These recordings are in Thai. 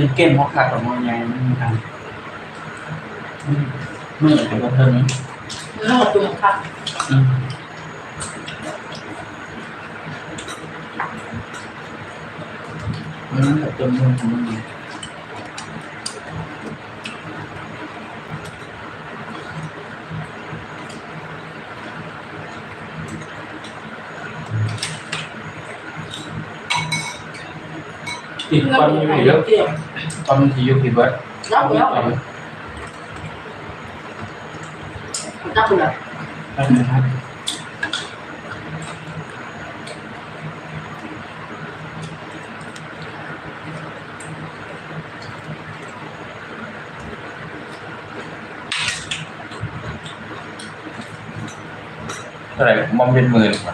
คือเกมพอขาดออกมาใหญ่มันทำมือแต่ว่าเธอนี้ แล้วหมดตัวครับมันแบบจนมือของมันอีกคนอยู่เยอะตอนที่อยู่ที่บ้าน แล้วแล้วจับเลย ได้ไหมครับเท่าไหร่มองเป็นหมื่นกว่า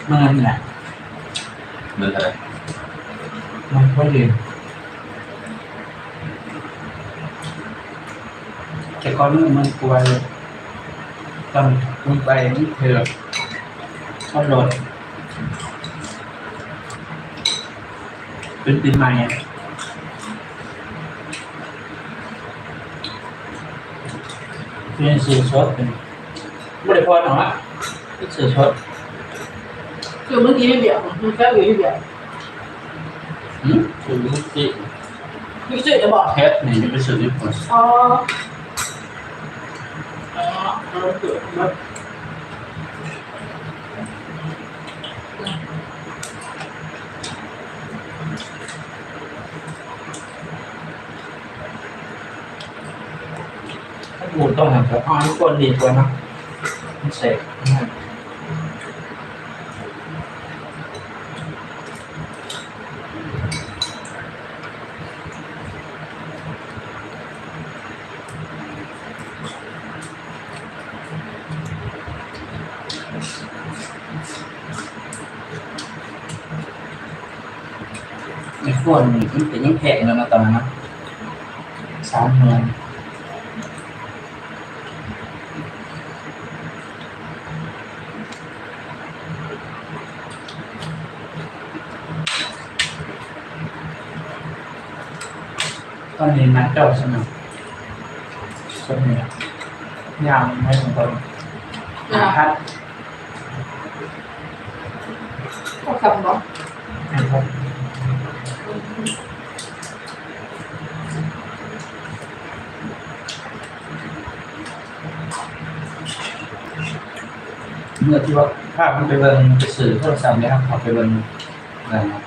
มันแหละ หมื่นเท่าไหร่ มันก็ดีแต่ก่อนมันกลัวตอนมันไปนี่เธอก็โหลดเป็นปีใหม่เป็นสื่อสดเป็นไม่ได้พอหรอกเป็นสื่อสด คือเมื่อกี้ไม่เบียดมันแค่อยู่ที่เบียด สื่อมุติ พี่จุ๋ยจะบอก เทสนี่เป็นสื่อญี่ปุ่น อ๋อเกิดมา ถ้าดูต้องหันกับอ้อยคนดีกว่านะมันเสกไอ้คนนี่มันเป็นยังแพงเลยนะตอนนั้นนะ30,000ตอนนี้นักเจ้าสนุกสนุกยาวไม่ถึงคนนะครับ ก็คำเนาะ นะครับเมื่อที่ว่าภาพมันไปเบิ่งไปสื่อโทรศัพท์เนี่ยครับเอาไปเบิ่งนะครับ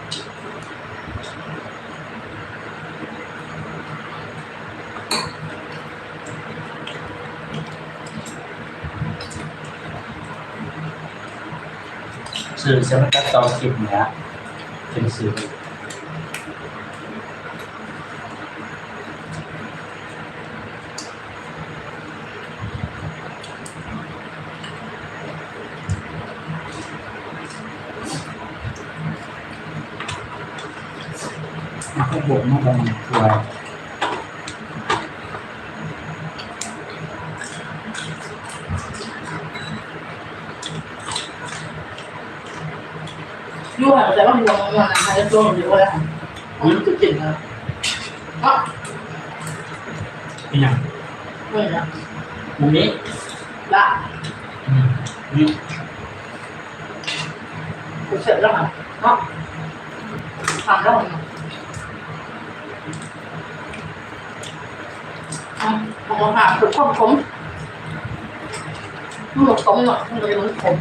สื่อเสียงตัดต่อคลิปเนี่ยเป็นสื่อมาให้บวกมาบังตัวยูหันแต่ว่าหัวมันนะจะโดนอยู่เลยค่ะมันจุดจิตนะอ๋อ เป็นอย่าง ไม่นะ มุมนี้ ละ นี่ กูเสร็จแล้วค่ะอ๋อผ่านแล้วค่ะเอามาผ่าคือความขมมันหมดขมหน่อยมันเลยมันขม